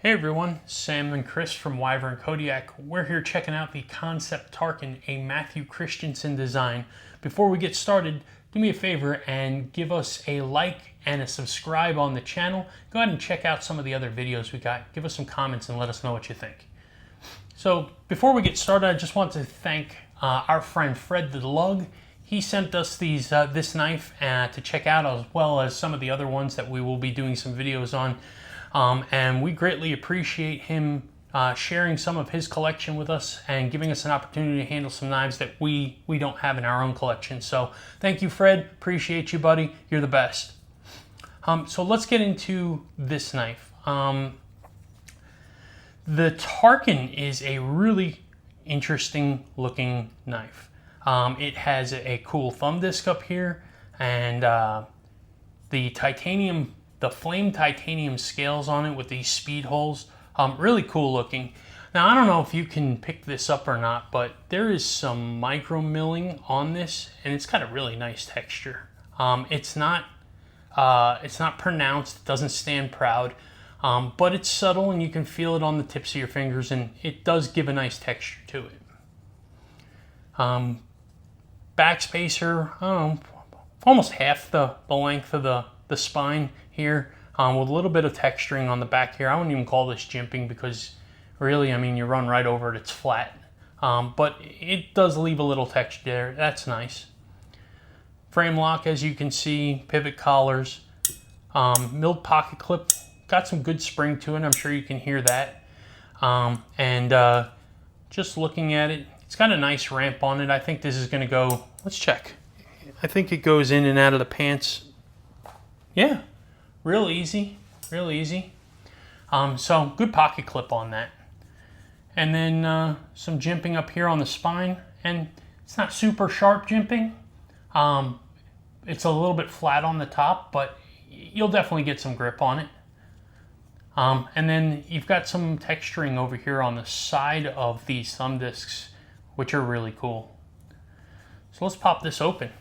Hey everyone, Sam and Chris from Wyvern Kodiak. We're here checking out the Kansept Tarkin, a Matthew Christensen design. Before we get started, do me a favor and give us a like and a subscribe on the channel. Go ahead and check out some of the other videos we got. Give us some comments and let us know what you think. So before we get started, I just want to thank our friend Fred the Lug. He sent us this knife to check out, as well as some of the other ones that we will be doing some videos on. And we greatly appreciate him sharing some of his collection with us and giving us an opportunity to handle some knives that we don't have in our own collection. So thank you, Fred. Appreciate you, buddy. You're the best. So let's get into this knife. The Tarkin is a really interesting looking knife. It has a cool thumb disc up here, and the flame titanium scales on it with these speed holes. Really cool looking. Now, I don't know if you can pick this up or not, but there is some micro milling on this, and it's got a really nice texture. It's not pronounced, it doesn't stand proud, but it's subtle and you can feel it on the tips of your fingers, and it does give a nice texture to it. Backspacer, I don't know, almost half the length of the spine here, with a little bit of texturing on the back here. I wouldn't even call this jimping because really, I mean, you run right over it, it's flat. But it does leave a little texture there. That's nice. Frame lock, as you can see, pivot collars, milled pocket clip, got some good spring to it. I'm sure you can hear that. Just looking at it, it's got a nice ramp on it. I think this is going to go, let's check. I think it goes in and out of the pants. Yeah, real easy, real easy. So good pocket clip on that. And then some jimping up here on the spine, and it's not super sharp jimping. It's a little bit flat on the top, but you'll definitely get some grip on it. And then you've got some texturing over here on the side of these thumb discs, which are really cool. So let's pop this open.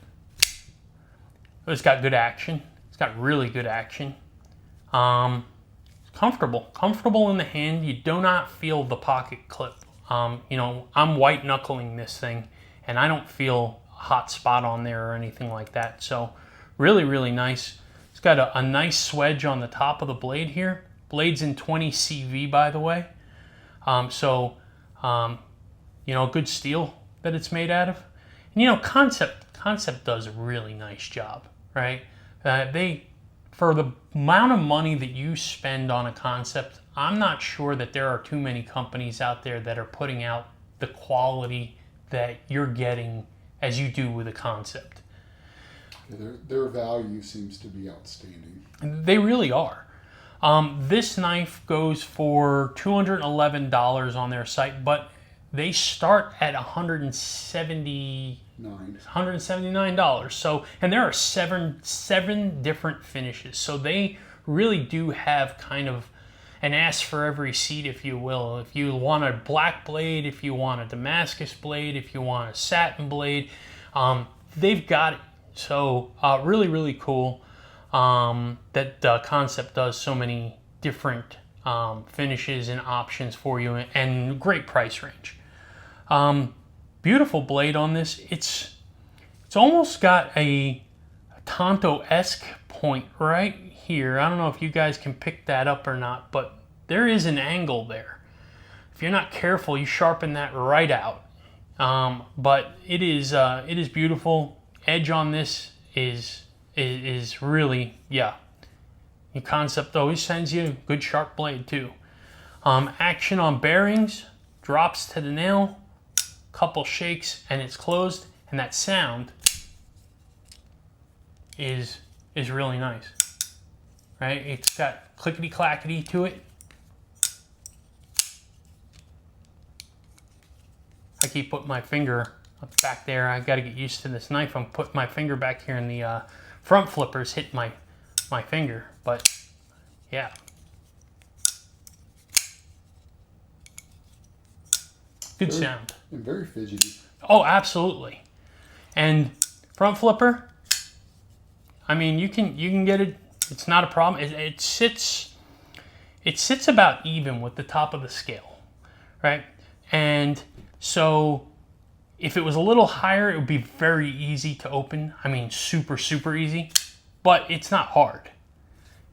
It's got good action. It's got really good action. Comfortable in the hand. You do not feel the pocket clip. You know, I'm white knuckling this thing, and I don't feel a hot spot on there or anything like that. So really, really nice. It's got a nice swedge on the top of the blade here. Blade's in 20 CV, by the way. You know, good steel that it's made out of. And you know, Kansept does a really nice job, right? For the amount of money that you spend on a Kansept, I'm not sure that there are too many companies out there that are putting out the quality that you're getting as you do with a Kansept. Their value seems to be outstanding. They really are. This knife goes for $211 on their site, but they start at $179. So, and there are seven different finishes. So they really do have kind of an ass for every seat, if you will. If you want a black blade, if you want a Damascus blade, if you want a satin blade, they've got it. So really, really cool that Kansept does so many different finishes and options for you, and great price range. Beautiful blade on this. It's almost got a Tonto-esque point right here. I don't know if you guys can pick that up or not, but there is an angle there. If you're not careful, you sharpen that right out. But it is beautiful. Edge on this is really, yeah. Your Kansept always sends you a good sharp blade too. Action on bearings, drops to the nail, couple shakes, and it's closed, and that sound is really nice, right? It's got clickety clackety to it. I keep putting my finger back there. I got to get used to this knife. I'm putting my finger back here, and the front flippers hit my finger, but yeah. Good sound. And very fidgety. Oh, absolutely. And front flipper, I mean, you can get it. It's not a problem. It sits it sits about even with the top of the scale, right? And so if it was a little higher, it would be very easy to open. I mean, super, super easy, but it's not hard.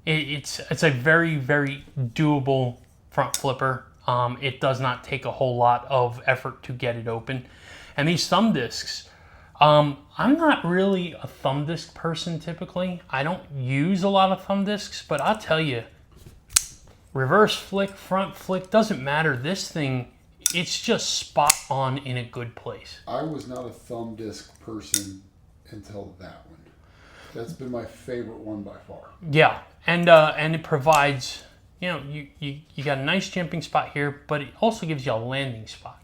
It's a very, very doable front flipper. It does not take a whole lot of effort to get it open. And these thumb discs, I'm not really a thumb disc person typically. I don't use a lot of thumb discs, but I'll tell you, reverse flick, front flick, doesn't matter. This thing, it's just spot on in a good place. I was not a thumb disc person until that one. That's been my favorite one by far. Yeah, and it provides, you know, you got a nice jumping spot here, but it also gives you a landing spot,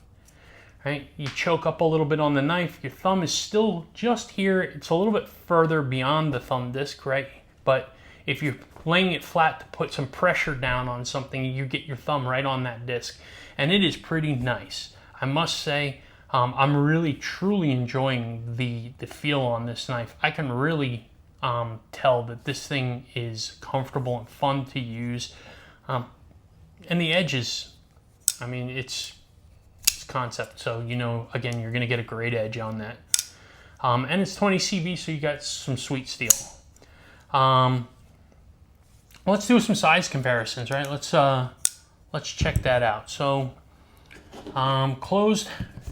right? You choke up a little bit on the knife. Your thumb is still just here. It's a little bit further beyond the thumb disc, right? But if you're laying it flat to put some pressure down on something, you get your thumb right on that disc. And it is pretty nice. I must say, I'm really, truly enjoying the feel on this knife. I can really tell that this thing is comfortable and fun to use. And the edges, I mean, it's Kansept, so you know, again, you're going to get a great edge on that. And it's 20 CV, so you got some sweet steel. Let's do some size comparisons, right? Let's check that out. So closed,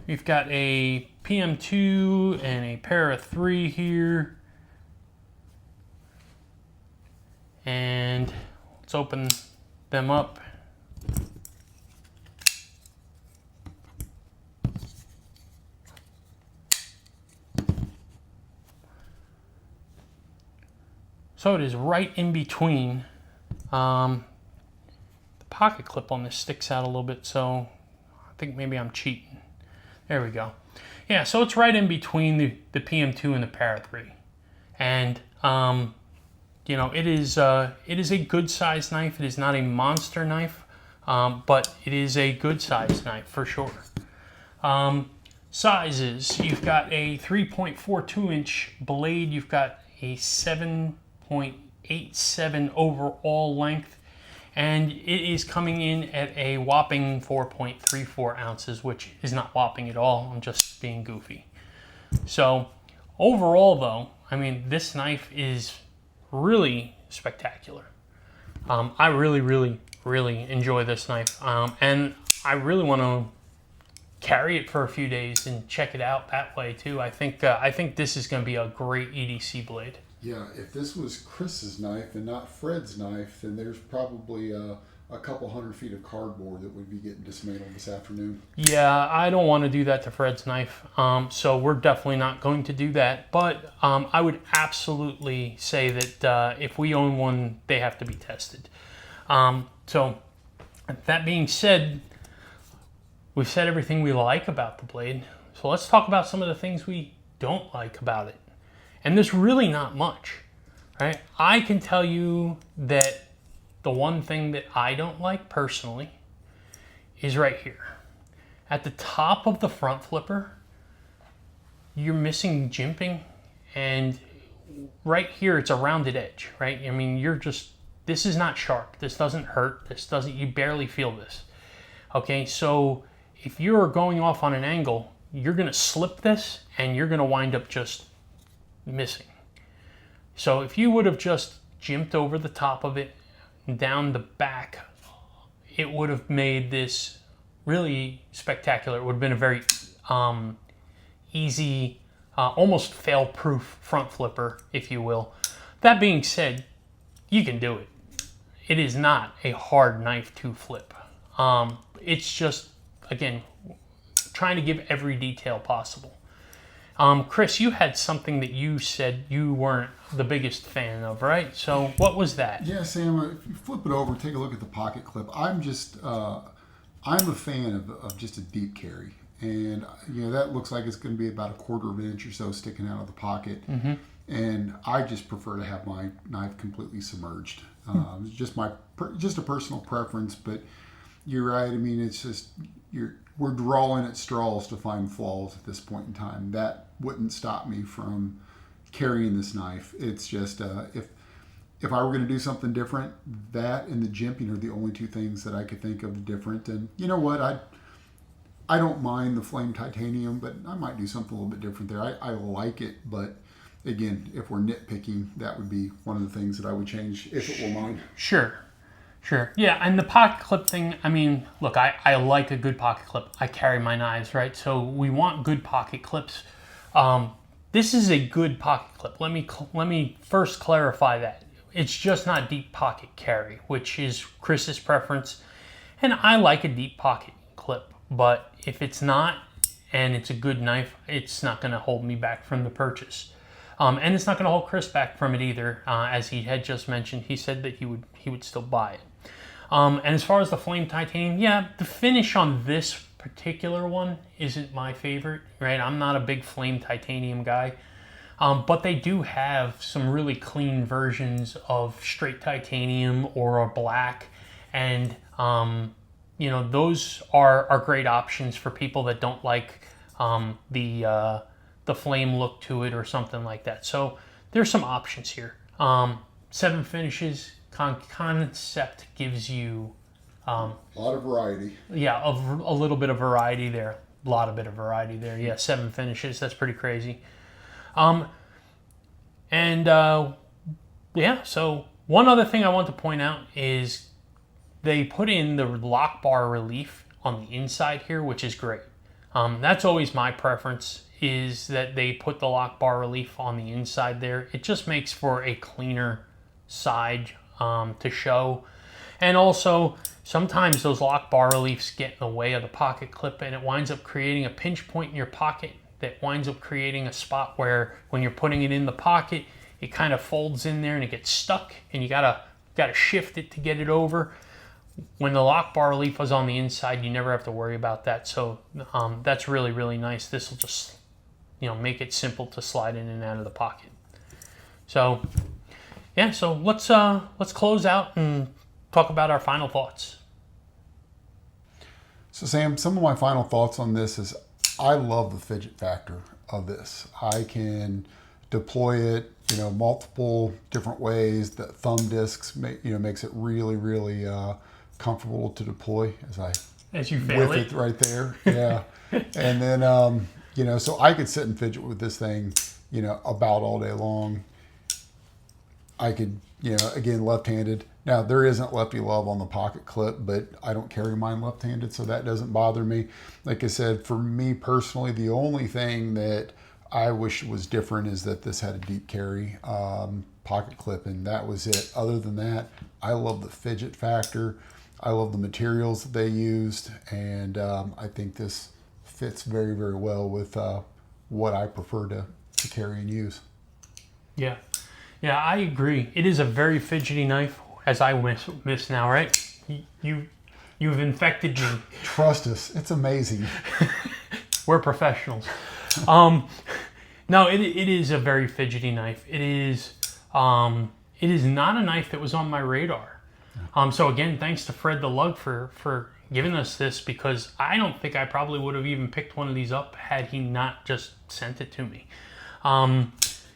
we've got a PM2 and a pair of 3 here. And let's open them up. So it is right in between. The pocket clip on this sticks out a little bit, so I think maybe I'm cheating. There we go. Yeah, so it's right in between the PM2 and the Para 3. And, you know, it is a good size knife. It is not a monster knife, but it is a good size knife for sure. Sizes, you've got a 3.42 inch blade. You've got a 7.87 overall length, and it is coming in at a whopping 4.34 ounces, which is not whopping at all. I'm just being goofy. So overall though, I mean, this knife is really spectacular. I really, really, really enjoy this knife, and I really want to carry it for a few days and check it out that way too. I think this is going to be a great EDC blade. Yeah, if this was Chris's knife and not Fred's knife, then there's probably a couple 100 feet of cardboard that would be getting dismantled this afternoon. Yeah, I don't want to do that to Fred's knife, so we're definitely not going to do that. But I would absolutely say that if we own one, they have to be tested. So that being said, we've said everything we like about the blade. So let's talk about some of the things we don't like about it. And there's really not much, right? I can tell you that the one thing that I don't like personally is right here. At the top of the front flipper, you're missing jimping, and right here it's a rounded edge, right? I mean, this is not sharp. This doesn't hurt. You barely feel this. Okay, so if you're going off on an angle, you're gonna slip this and you're gonna wind up just missing. So if you would have just jimped over the top of it and down the back, it would have made this really spectacular. It would have been a very easy, almost fail-proof front flipper, if you will. That being said, you can do it. It is not a hard knife to flip. It's just, again, trying to give every detail possible. Chris, you had something that you said you weren't the biggest fan of, right? So what was that? Yeah, Sam, if you flip it over, take a look at the pocket clip. I'm a fan of just a deep carry. And, you know, that looks like it's going to be about a 1/4 inch or so sticking out of the pocket. Mm-hmm. And I just prefer to have my knife completely submerged. It's just a personal preference, but you're right. I mean, it's just, we're drawing at straws to find flaws at this point in time. That wouldn't stop me from carrying this knife. It's just, if I were going to do something different, that and the jimping are the only two things that I could think of different. And you know what? I don't mind the flame titanium, but I might do something a little bit different there. I like it, but again, if we're nitpicking, that would be one of the things that I would change if it were mine. Sure. Yeah, and the pocket clip thing, I mean, look, I like a good pocket clip. I carry my knives, right? So we want good pocket clips. This is a good pocket clip. Let me first clarify that. It's just not deep pocket carry, which is Chris's preference. And I like a deep pocket clip, but if it's not, and it's a good knife, it's not going to hold me back from the purchase. And it's not going to hold Chris back from it either. As he had just mentioned, he said that he would still buy it. And as far as the flame titanium, yeah, the finish on this particular one isn't my favorite, right? I'm not a big flame titanium guy. But they do have some really clean versions of straight titanium or a black. And, you know, those are great options for people that don't like the flame look to it or something like that. So there's some options here. 7 finishes. Kansept gives you a lot of variety. Yeah, a little bit of variety there. A lot of bit of variety there. Yeah, 7 finishes. That's pretty crazy. Yeah, so one other thing I want to point out is they put in the lock bar relief on the inside here, which is great. That's always my preference, is that they put the lock bar relief on the inside there. It just makes for a cleaner side to show. And also, sometimes those lock bar reliefs get in the way of the pocket clip, and it winds up creating a pinch point in your pocket that winds up creating a spot where when you're putting it in the pocket, it kind of folds in there and it gets stuck, and you gotta shift it to get it over. When the lock bar relief was on the inside, you never have to worry about that. So that's really, really nice. This will just, you know, make it simple to slide in and out of the pocket. So yeah, so let's close out and talk about our final thoughts. So Sam, some of my final thoughts on this is I love the fidget factor of this. I can deploy it, you know, multiple different ways. The thumb discs makes it really, really comfortable to deploy as you fail it right there. Yeah. And then you know, so I could sit and fidget with this thing, you know, about all day long. I could, you know, again, left-handed. Now, there isn't lefty love on the pocket clip, but I don't carry mine left-handed, so that doesn't bother me. Like I said, for me personally, the only thing that I wish was different is that this had a deep carry pocket clip, and that was it. Other than that, I love the fidget factor. I love the materials that they used, and I think this fits very, very well with what I prefer to carry and use. Yeah. Yeah, I agree. It is a very fidgety knife, as I miss now, right? You've infected me. Trust us, it's amazing. We're professionals. No, it is a very fidgety knife. It is not a knife that was on my radar. So again, thanks to Fred the Lug for giving us this, because I don't think I probably would have even picked one of these up had he not just sent it to me.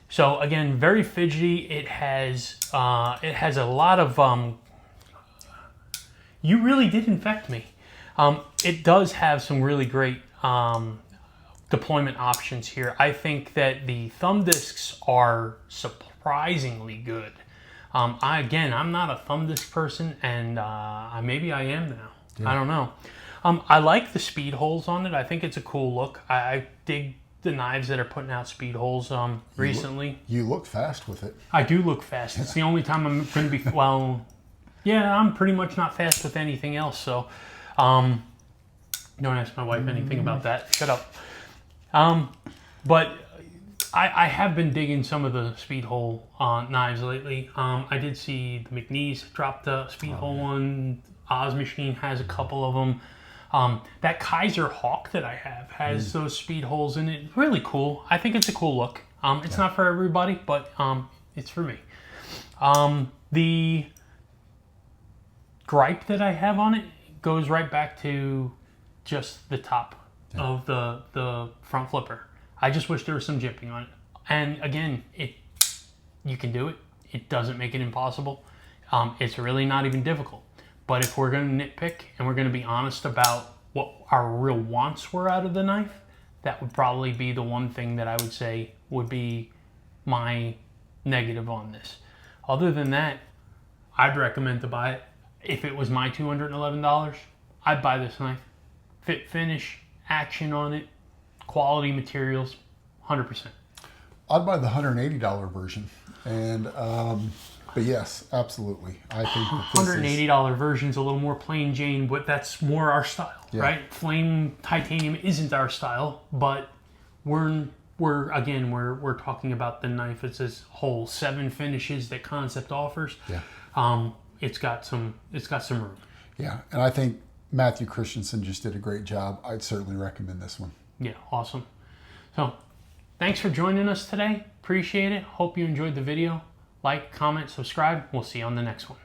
So again, very fidgety. It has a lot of. You really did infect me. It does have some really great deployment options here. I think that the thumb discs are surprisingly good. I'm not a thumb disc person, and maybe I am now. Yeah. I don't know. I like the speed holes on it. I think it's a cool look. I dig the knives that are putting out speed holes recently. You look fast with it. I do look fast. It's the only time I'm going to be, well, yeah, I'm pretty much not fast with anything else. So don't ask my wife anything about that. Shut up. But I have been digging some of the speed hole knives lately. I did see the McNeese drop the speed hole one. Oz Machine has a couple of them. That Kaiser Hawk that I have has those speed holes in it. Really cool. I think it's a cool look. It's not for everybody, but it's for me. The gripe that I have on it goes right back to just the top of the front flipper. I just wish there was some jimping on it. And again, you can do it. It doesn't make it impossible. It's really not even difficult. But if we're going to nitpick and we're going to be honest about what our real wants were out of the knife, that would probably be the one thing that I would say would be my negative on this. Other than that, I'd recommend to buy it. If it was my $211, I'd buy this knife. Fit, finish, action on it, quality materials, 100%. I'd buy the $180 version. And but yes, absolutely. I think that this $180 version's a little more plain Jane, but that's more our style, right? Flame titanium isn't our style, but we're talking about the knife as this whole 7 finishes that Kansept offers. Yeah. It's got some room. Yeah, and I think Matthew Christensen just did a great job. I'd certainly recommend this one. Yeah, awesome. So, thanks for joining us today. Appreciate it. Hope you enjoyed the video. Like, comment, subscribe. We'll see you on the next one.